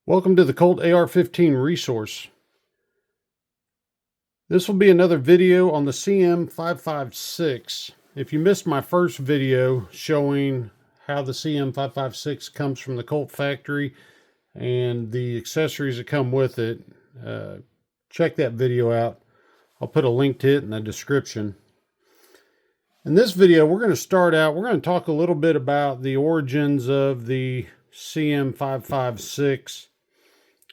Welcome to the Colt AR-15 resource. This will be another video on the CM556. If you missed my first video showing how the CM556 comes from the Colt factory and the accessories that come with it, check that video out. I'll put a link to it in the description. In this video, we're going to talk a little bit about the origins of the CM556.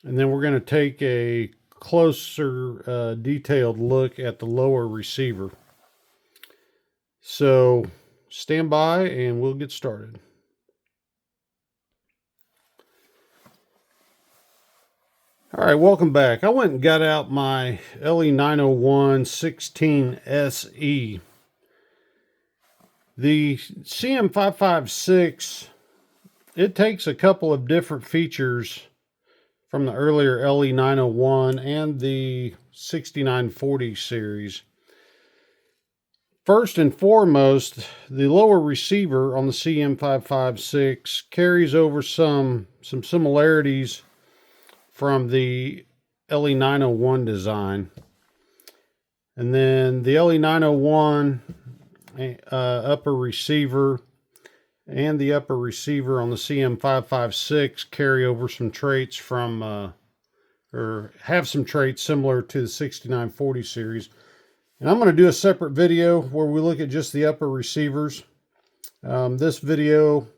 And then we're going to take a closer, detailed look at the lower receiver. So stand by and we'll get started. All right, welcome back. I went and got out my LE901 16 SE. The CM556, it takes a couple of different features from the earlier LE901 and the 6940 series. First and foremost, the lower receiver on the CM556 carries over some similarities from the LE901 design. And then the LE901 upper receiver and the upper receiver on the CM556 carry over some traits from, or have some traits similar to the 6940 series. And I'm going to do a separate video where we look at just the upper receivers. This video,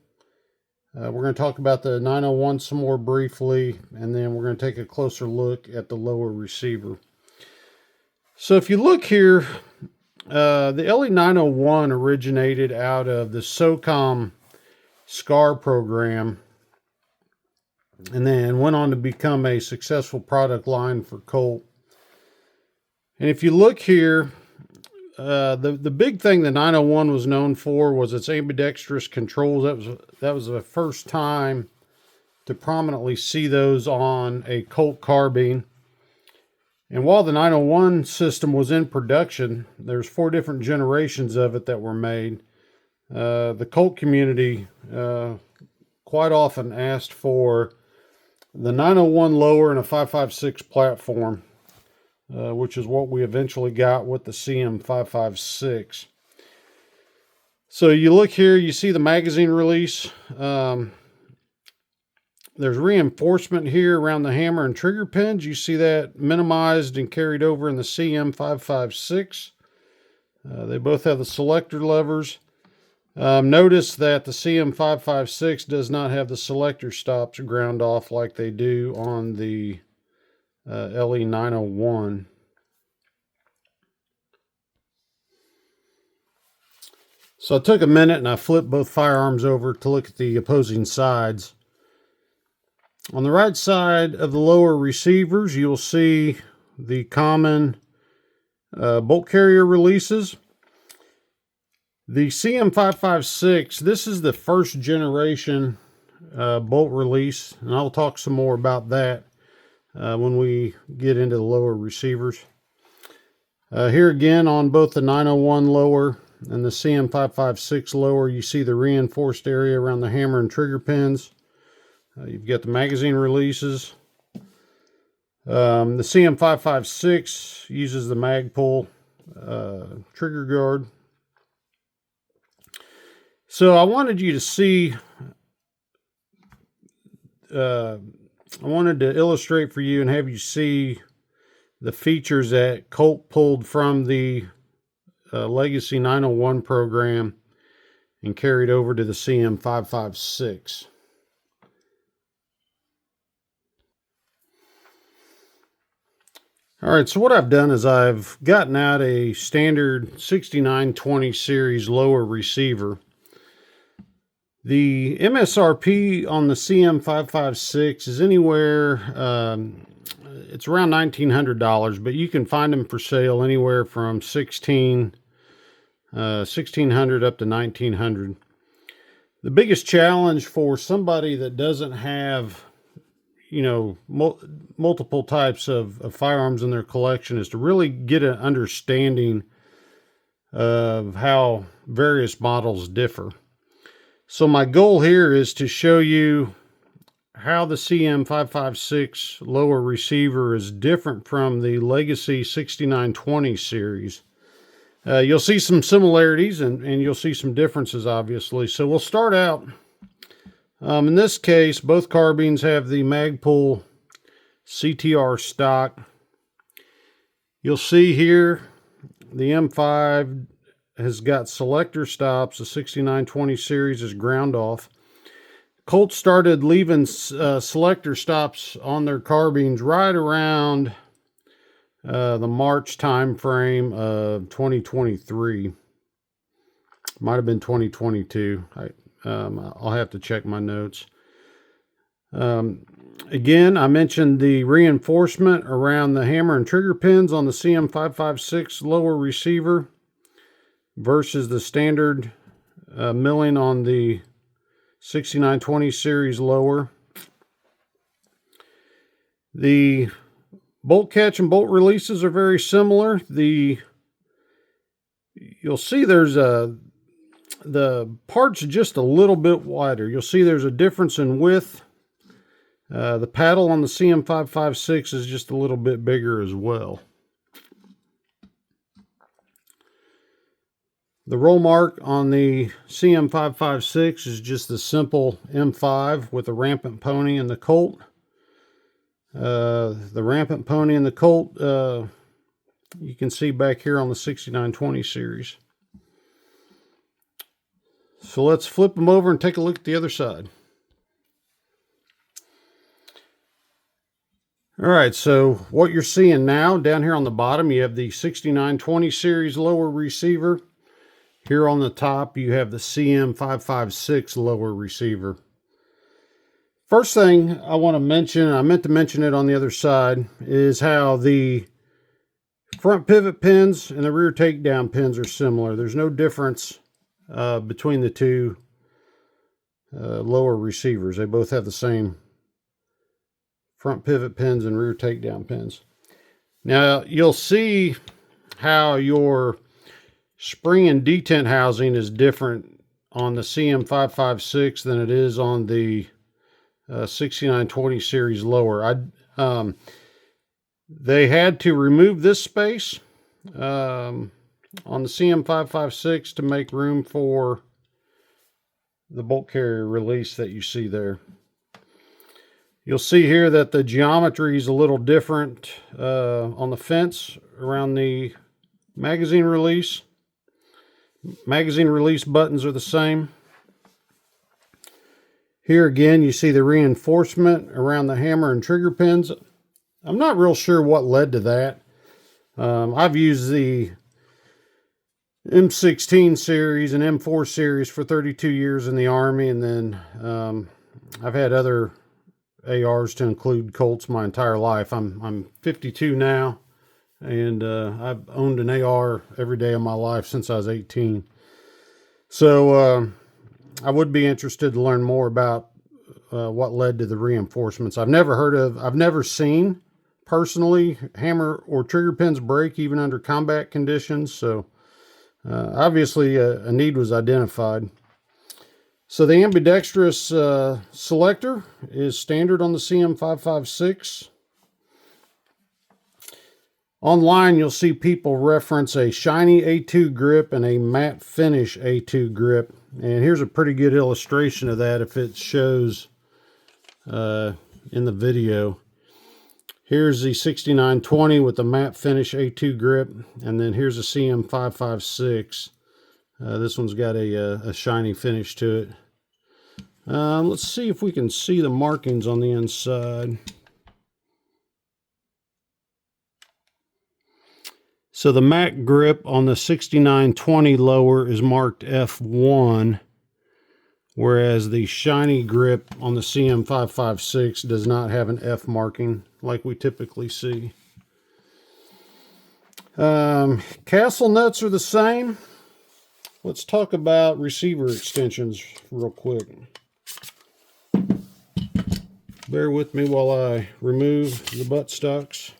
we're going to talk about the 901 some more briefly, and then we're going to take a closer look at the lower receiver. So if you look here, the LE901 originated out of the SOCOM SCAR program and then went on to become a successful product line for Colt. And if you look here, the big thing the 901 was known for was its ambidextrous controls. That was the first time to prominently see those on a Colt carbine. And while the 901 system was in production, there's 4 different generations of it that were made. The Colt community quite often asked for the 901 lower and a 556 platform, which is what we eventually got with the CM556. So you look here, you see the magazine release. There's reinforcement here around the hammer and trigger pins. You see that minimized and carried over in the CM556. They both have the selector levers. Notice that the CM556 does not have the selector stops ground off like they do on the LE901. So I took a minute and I flipped both firearms over to look at the opposing sides. On the right side of the lower receivers, you'll see the common bolt carrier releases. The CM556, this is the first generation bolt release, and I'll talk some more about that when we get into the lower receivers. Here again on both the 901 lower and the CM556 lower, you see the reinforced area around the hammer and trigger pins. You've got the magazine releases. The CM556 uses the Magpul trigger guard. So I wanted you to see, I wanted to illustrate for you and have you see the features that Colt pulled from the Legacy 901 program and carried over to the CM556. All right, so what I've done is I've gotten out a standard 6920 series lower receiver. The MSRP on the CM556 is anywhere, it's around $1,900, but you can find them for sale anywhere from $1,600 up to $1,900. The biggest challenge for somebody that doesn't have, you know, multiple types of firearms in their collection is to really get an understanding of how various models differ. So my goal here is to show you how the CM556 lower receiver is different from the Legacy 6920 series. You'll see some similarities and you'll see some differences, obviously. So we'll start out. In this case, both carbines have the Magpul CTR stock. You'll see here the M5 has got selector stops. The 6920 series is ground off. Colt started leaving selector stops on their carbines right around the March time frame of 2023. Might have been 2022. I'll have to check my notes. Again, I mentioned the reinforcement around the hammer and trigger pins on the CM556 lower receiver versus the standard milling on the 6920 series lower. The bolt catch and bolt releases are very similar. You'll see there's the parts just a little bit wider. You'll see there's a difference in width. The paddle on the CM556 is just a little bit bigger as well. The roll mark on the CM556 is just the simple M5 with a rampant pony and the Colt. The rampant pony and the Colt, you can see back here on the 6920 series. So let's flip them over and take a look at the other side. All right, so what you're seeing now, down here on the bottom, you have the 6920 series lower receiver. Here on the top, you have the CM556 lower receiver. First thing I want to mention, I meant to mention it on the other side, is how the front pivot pins and the rear takedown pins are similar. There's no difference between the two lower receivers. They both have the same front pivot pins and rear takedown pins. Now you'll see how your spring and detent housing is different on the CM556 than it is on the 6920 series lower. They had to remove this space on the CM556 to make room for the bolt carrier release that you see there. You'll see here that the geometry is a little different on the fence around the magazine release. Magazine release buttons are the same. Here again, you see the reinforcement around the hammer and trigger pins. I'm not real sure what led to that. I've used the M16 series and M4 series for 32 years in the Army, and then I've had other ARs to include Colts my entire life. I'm 52 now, and I've owned an AR every day of my life since I was 18. So I would be interested to learn more about what led to the reinforcements. I've never seen personally hammer or trigger pins break even under combat conditions. So obviously a need was identified. So the ambidextrous selector is standard on the CM556. Online, you'll see people reference a shiny A2 grip and a matte finish A2 grip. And here's a pretty good illustration of that if it shows in the video. Here's the 6920 with the matte finish A2 grip. And then here's a CM556. This one's got a shiny finish to it. Let's see if we can see the markings on the inside. So the matte grip on the 6920 lower is marked F1, whereas the shiny grip on the CM556 does not have an F marking like we typically see. Castle nuts are the same. Let's talk about receiver extensions real quick. Bear with me while I remove the buttstocks.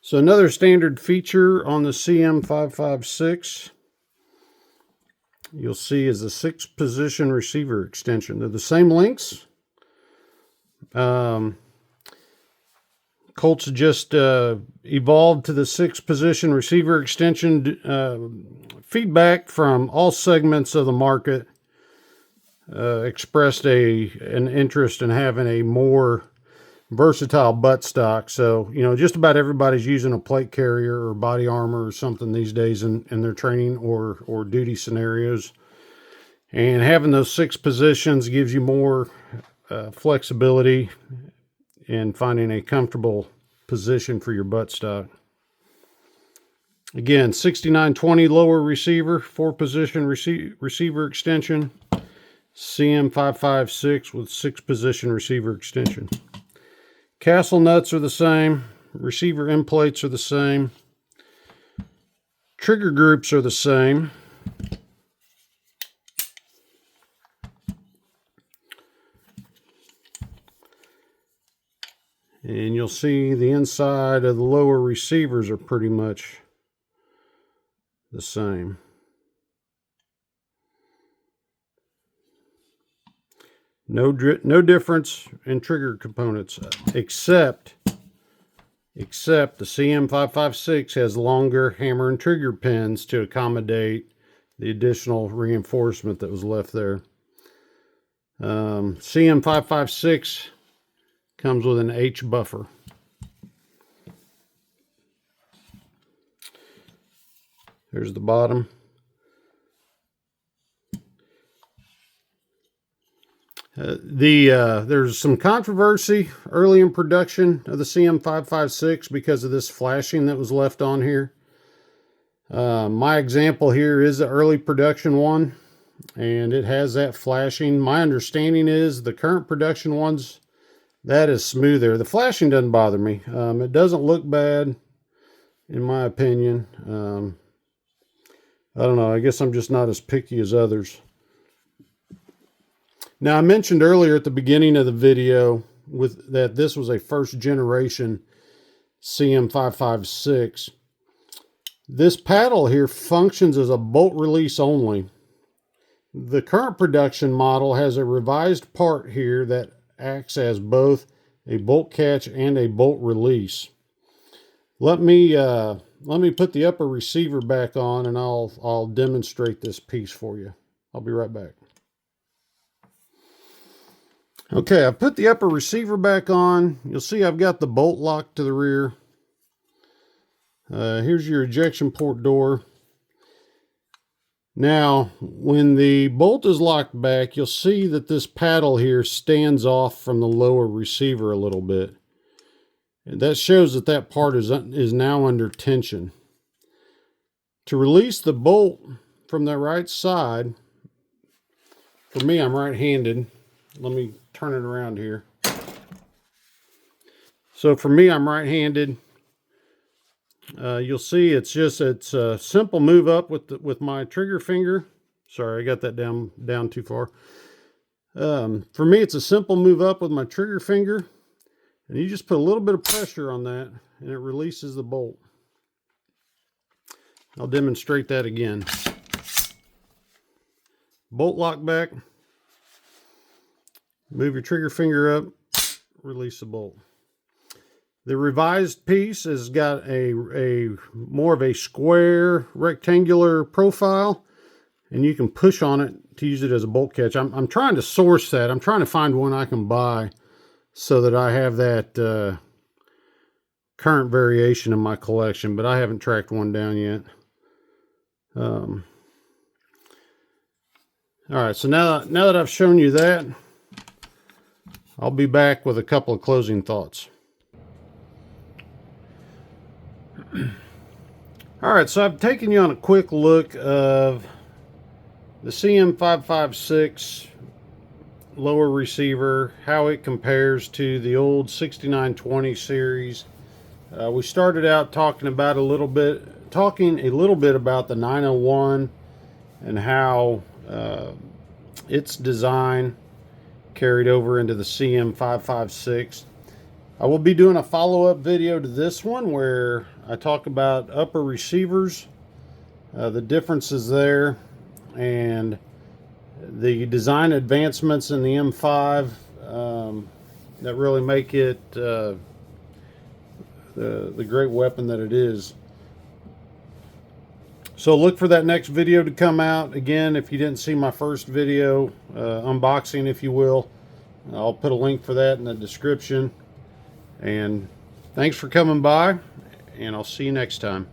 So another standard feature on the CM556 you'll see is a 6-position receiver extension. They're the same lengths. Colt's just evolved to the 6-position receiver extension. Feedback from all segments of the market expressed an interest in having a more versatile buttstock. So, you know, just about everybody's using a plate carrier or body armor or something these days in their training or duty scenarios. And having those 6 positions gives you more flexibility in finding a comfortable position for your buttstock. Again, 6920 lower receiver, 4-position receiver extension. CM556 with 6-position receiver extension. Castle nuts are the same. Receiver end plates are the same. Trigger groups are the same. And you'll see the inside of the lower receivers are pretty much the same. No difference in trigger components, except the CM556 has longer hammer and trigger pins to accommodate the additional reinforcement that was left there. CM556 comes with an H buffer. There's the bottom. There's some controversy early in production of the CM556 because of this flashing that was left on here. My example here is the early production one, and it has that flashing. My understanding is the current production ones, that is smoother. The flashing doesn't bother me. It doesn't look bad, in my opinion. I don't know. I guess I'm just not as picky as others. Now, I mentioned earlier at the beginning of the video that this was a first generation CM556. This paddle here functions as a bolt release only. The current production model has a revised part here that acts as both a bolt catch and a bolt release. Let me put the upper receiver back on, and I'll demonstrate this piece for you. I'll be right back. Okay, I put the upper receiver back on. You'll see I've got the bolt lock to the rear. Here's your ejection port door. Now, when the bolt is locked back, you'll see that this paddle here stands off from the lower receiver a little bit. And that shows that that part is now under tension. To release the bolt from the right side, for me, I'm right-handed. Let me turn it around here. So for me, I'm right-handed. You'll see it's a simple move up with my trigger finger. Sorry, I got that down too far. For me, it's a simple move up with my trigger finger, and you just put a little bit of pressure on that, and it releases the bolt. I'll demonstrate that again. Bolt lock back. Move your trigger finger up, release the bolt. The revised piece has got a more of a square rectangular profile, and you can push on it to use it as a bolt catch. I'm trying to source that. I'm trying to find one I can buy so that I have that current variation in my collection, but I haven't tracked one down yet. All right, so now that I've shown you that, I'll be back with a couple of closing thoughts. All right, so I've taken you on a quick look of the CM556 lower receiver, how it compares to the old 6920 series. We started out talking a little bit about the 901 and how its design carried over into the CM556. I will be doing a follow-up video to this one where I talk about upper receivers, the differences there, and the design advancements in the M5 that really make it the great weapon that it is. So look for that next video to come out. Again, if you didn't see my first video, unboxing if you will, I'll put a link for that in the description. And thanks for coming by, and I'll see you next time.